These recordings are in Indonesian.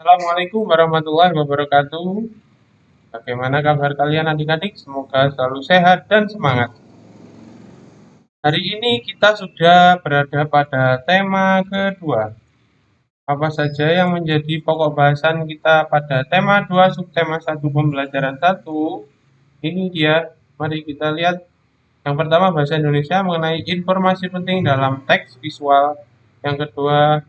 Assalamualaikum warahmatullahi wabarakatuh. Bagaimana kabar kalian adik-adik? Semoga selalu sehat dan semangat. Hari ini kita sudah berada pada tema kedua. Apa saja yang menjadi pokok bahasan kita pada tema 2 subtema 1 pembelajaran 1? Ini dia. Mari kita lihat. Yang pertama bahasa Indonesia mengenai informasi penting dalam teks visual. Yang kedua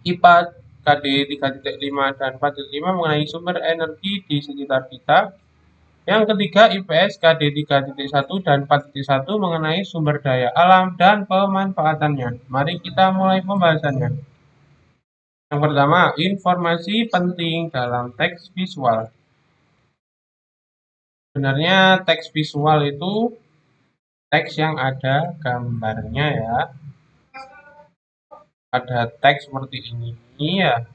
IPA KD 3.5 dan 4.5 mengenai sumber energi di sekitar kita. Yang ketiga IPS KD 3.1 dan 4.1 mengenai sumber daya alam dan pemanfaatannya. Mari kita mulai pembahasannya. Yang pertama, informasi penting dalam teks visual. Sebenarnya teks visual itu teks yang ada gambarnya ya. Ada teks seperti ini ya.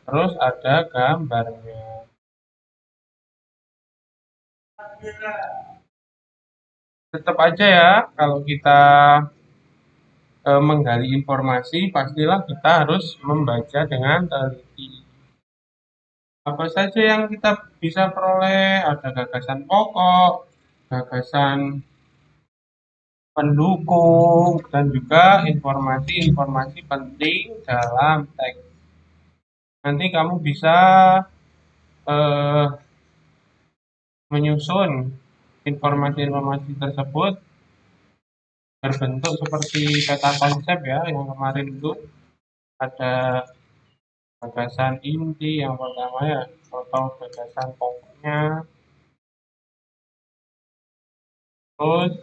Terus ada gambarnya. Tetap aja ya, kalau kita menggali informasi, pastilah kita harus membaca dengan teliti. Apa saja yang kita bisa peroleh? Ada gagasan pokok, gagasan pendukung, dan juga informasi-informasi penting dalam teks. Nanti kamu bisa eh, menyusun informasi-informasi tersebut berbentuk seperti peta konsep ya, yang kemarin itu ada gagasan inti yang pertama ya, atau gagasan pokoknya, terus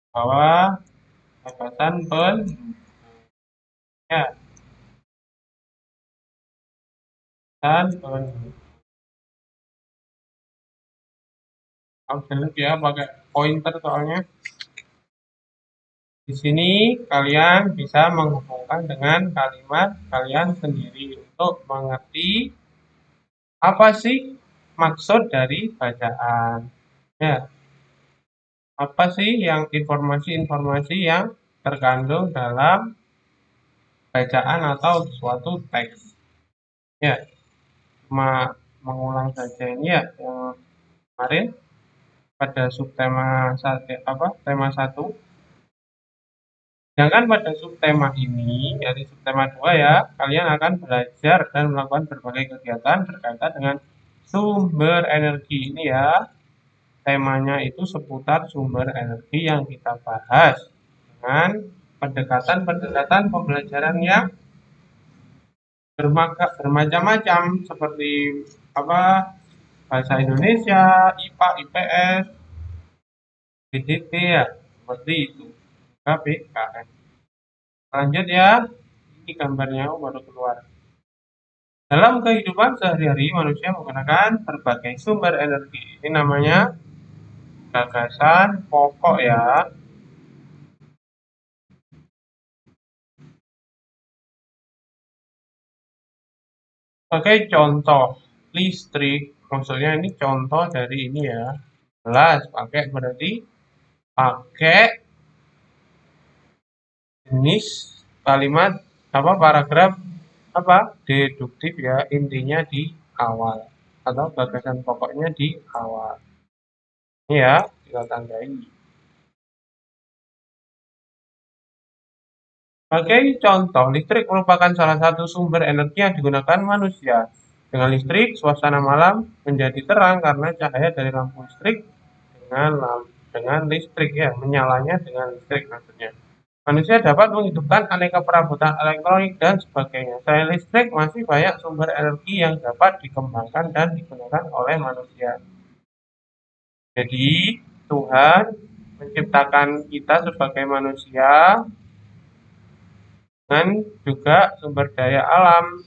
bawah gagasan ya, dan harus ya pakai pointer soalnya. Di sini kalian bisa menghubungkan dengan kalimat kalian sendiri untuk mengerti apa sih maksud dari bacaan. Ya, apa sih yang informasi-informasi yang terkandung dalam bacaan atau suatu teks. Ya, cuma mengulang saja ini ya yang kemarin pada subtema tema satu. Sedangkan pada subtema ini, dari subtema 2 ya, kalian akan belajar dan melakukan berbagai kegiatan berkaitan dengan sumber energi ini ya. Temanya itu seputar sumber energi yang kita bahas dengan pendekatan-pendekatan pembelajaran yang bermacam-macam seperti apa bahasa Indonesia, IPA, IPS, PDT ya, seperti itu. KPKN. Lanjut ya, ini gambarnya baru keluar. Dalam kehidupan sehari-hari manusia menggunakan berbagai sumber energi. Ini namanya gagasan pokok ya. Sebagai contoh listrik, maksudnya ini contoh dari ini ya. Jelas pakai berarti pakai jenis kalimat paragraf deduktif ya, intinya di awal atau gagasan pokoknya di awal. Ini ya, kita tandai. Sebagai contoh, listrik merupakan salah satu sumber energi yang digunakan manusia. Dengan listrik, suasana malam menjadi terang karena cahaya dari lampu listrik dengan listrik ya, menyalanya dengan listrik maksudnya. Manusia dapat menghidupkan aneka perabotan elektronik dan sebagainya. Selain listrik, masih banyak sumber energi yang dapat dikembangkan dan digunakan oleh manusia. Jadi, Tuhan menciptakan kita sebagai manusia dengan juga sumber daya alam,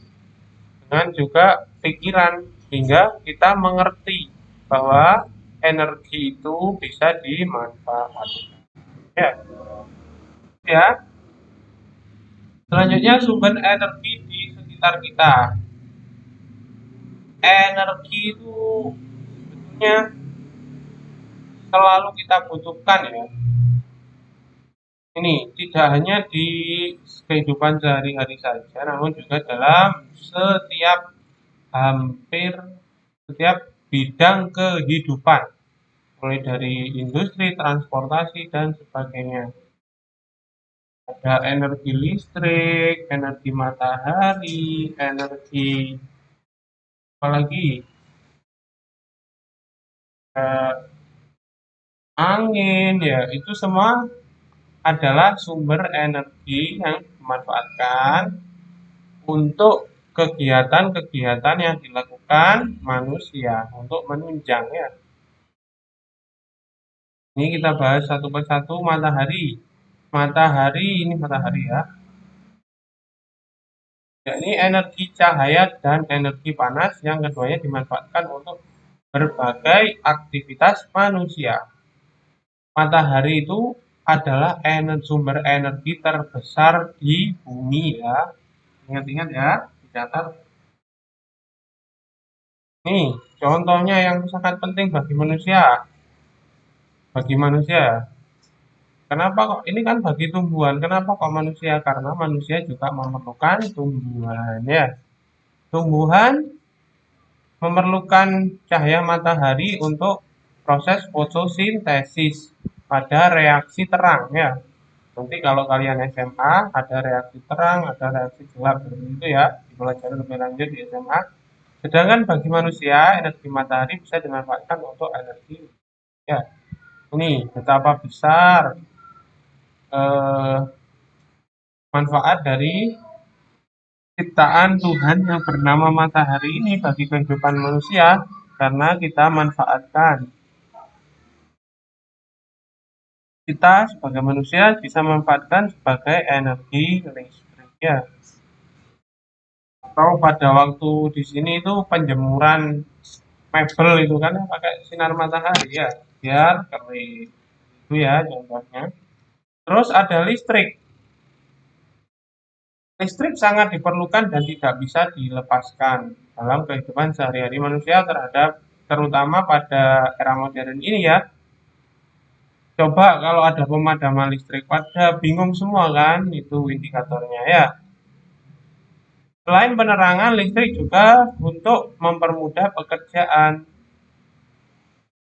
dengan juga pikiran, sehingga kita mengerti bahwa energi itu bisa dimanfaatkan. Ya, ya. Selanjutnya sumber energi di sekitar kita. Energi itu sebetulnya selalu kita butuhkan ya. Ini tidak hanya di kehidupan sehari-hari saja, namun juga dalam setiap hampir setiap bidang kehidupan, mulai dari industri, transportasi, dan sebagainya. Ada energi listrik, energi matahari, energi apalagi eh, angin, ya itu semua adalah sumber energi yang dimanfaatkan untuk kegiatan-kegiatan yang dilakukan manusia untuk menunjang ya. Ini kita bahas satu persatu matahari. Matahari ini matahari ya. Yakni energi cahaya dan energi panas yang keduanya dimanfaatkan untuk berbagai aktivitas manusia. Matahari itu adalah sumber energi terbesar di bumi ya. Ingat-ingat ya, dicatat. Nih, contohnya yang sangat penting bagi manusia. Bagi manusia. Kenapa kok ini kan bagi tumbuhan? Kenapa kok manusia? Karena manusia juga memerlukan tumbuhan ya. Tumbuhan memerlukan cahaya matahari untuk proses fotosintesis pada reaksi terang ya. Nanti kalau kalian SMA ada reaksi terang, ada reaksi gelap seperti itu ya, dipelajari lebih lanjut di SMA. Sedangkan bagi manusia energi matahari bisa dimanfaatkan untuk energi ya. Ini betapa besar eh, manfaat dari ciptaan Tuhan yang bernama matahari ini bagi kehidupan manusia karena kita manfaatkan. Kita sebagai manusia bisa memanfaatkan sebagai energi listrik ya. Atau pada waktu di sini itu penjemuran mebel itu kan pakai sinar matahari ya, biar kering. Itu ya contohnya. Terus ada listrik. Listrik sangat diperlukan dan tidak bisa dilepaskan dalam kehidupan sehari-hari manusia terutama pada era modern ini ya. Coba kalau ada pemadaman listrik, pada bingung semua kan, itu indikatornya ya. Selain penerangan, listrik juga untuk mempermudah pekerjaan,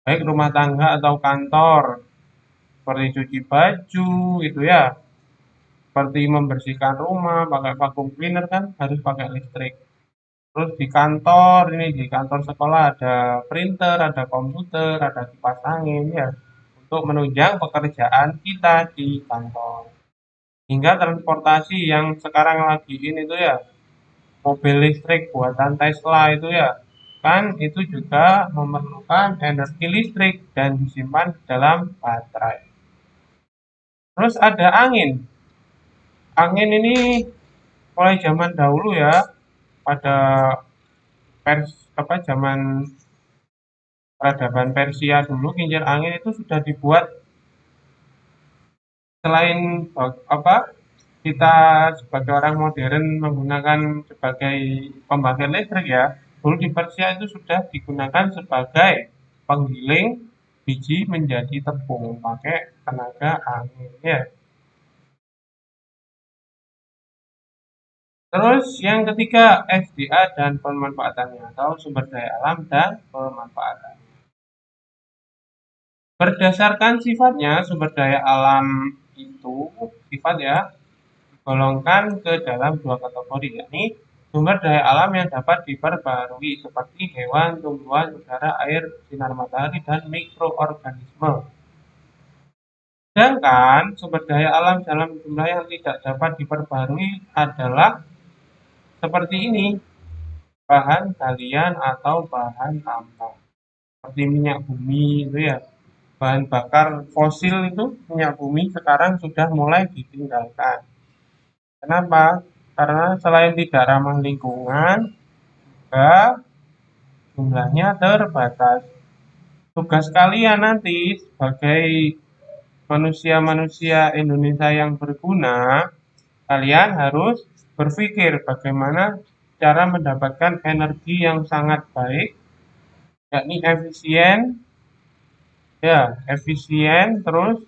baik rumah tangga atau kantor, seperti cuci baju, itu ya. Seperti membersihkan rumah, pakai vacuum cleaner kan harus pakai listrik. Terus di kantor sekolah ada printer, ada komputer, ada kipas angin ya, untuk menunjang pekerjaan kita di kantor. Hingga transportasi yang sekarang lagi ini tuh ya, mobil listrik buatan Tesla itu ya, kan itu juga memerlukan energi listrik dan disimpan dalam baterai. Terus ada angin. Angin ini mulai zaman dahulu ya, pada zaman peradaban Persia dulu kincir angin itu sudah dibuat selain apa kita sebagai orang modern menggunakan sebagai pembangkit listrik ya, dulu di Persia itu sudah digunakan sebagai penggiling biji menjadi tepung pakai tenaga angin ya. Terus yang ketiga SDA dan pemanfaatannya atau sumber daya alam dan pemanfaatan. Berdasarkan sifatnya sumber daya alam itu sifat ya digolongkan ke dalam dua kategori, yakni sumber daya alam yang dapat diperbarui seperti hewan, tumbuhan, udara, air, sinar matahari, dan mikroorganisme. Sedangkan sumber daya alam dalam jumlah yang tidak dapat diperbarui adalah seperti ini, bahan galian atau bahan tambang. Seperti minyak bumi itu ya, bahan bakar fosil itu minyak bumi sekarang sudah mulai ditinggalkan. Kenapa? Karena selain tidak ramah lingkungan, juga jumlahnya terbatas. Tugas kalian nanti sebagai manusia-manusia Indonesia yang berguna, kalian harus berpikir bagaimana cara mendapatkan energi yang sangat baik, yakni efisien, ya efisien, terus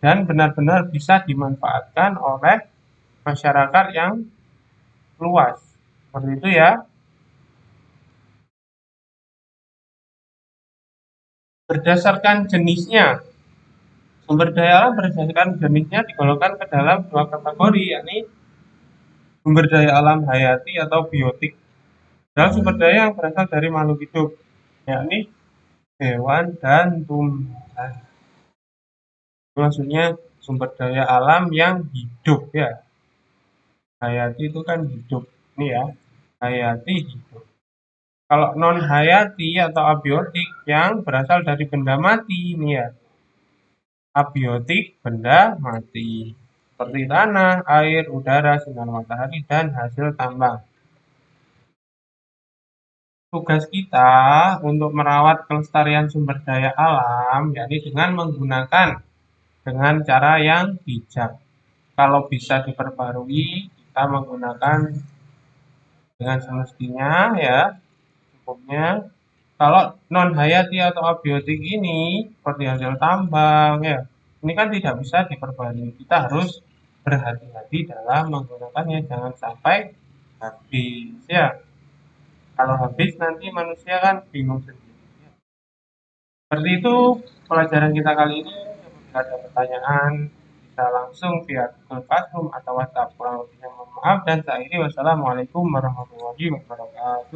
dan benar-benar bisa dimanfaatkan oleh masyarakat yang luas. Seperti itu ya. Berdasarkan jenisnya, sumber daya alam berdasarkan jenisnya digolongkan ke dalam dua kategori, yakni sumber daya alam hayati atau biotik. Dan sumber daya yang berasal dari makhluk hidup, yakni hewan dan tumbuhan. Maksudnya sumber daya alam yang hidup ya. Hayati itu kan hidup. Ini ya, hayati hidup. Kalau non hayati atau abiotik yang berasal dari benda mati ini ya. Abiotik benda mati. Seperti tanah, air, udara, sinar matahari, dan hasil tambang. Tugas kita untuk merawat kelestarian sumber daya alam, yakni dengan menggunakan dengan cara yang bijak. Kalau bisa diperbarui, kita menggunakan dengan semestinya ya, cukupnya. Kalau non hayati atau abiotik ini seperti hasil tambang ya, ini kan tidak bisa diperbarui. Kita harus berhati-hati dalam menggunakannya, jangan sampai habis ya. Kalau habis nanti manusia kan bingung sendiri. Seperti itu pelajaran kita kali ini. Apabila ada pertanyaan bisa langsung via Google Classroom atau WhatsApp. Kurang lebihnya mohon maaf dan saya akhiri. Wassalamualaikum warahmatullahi wabarakatuh.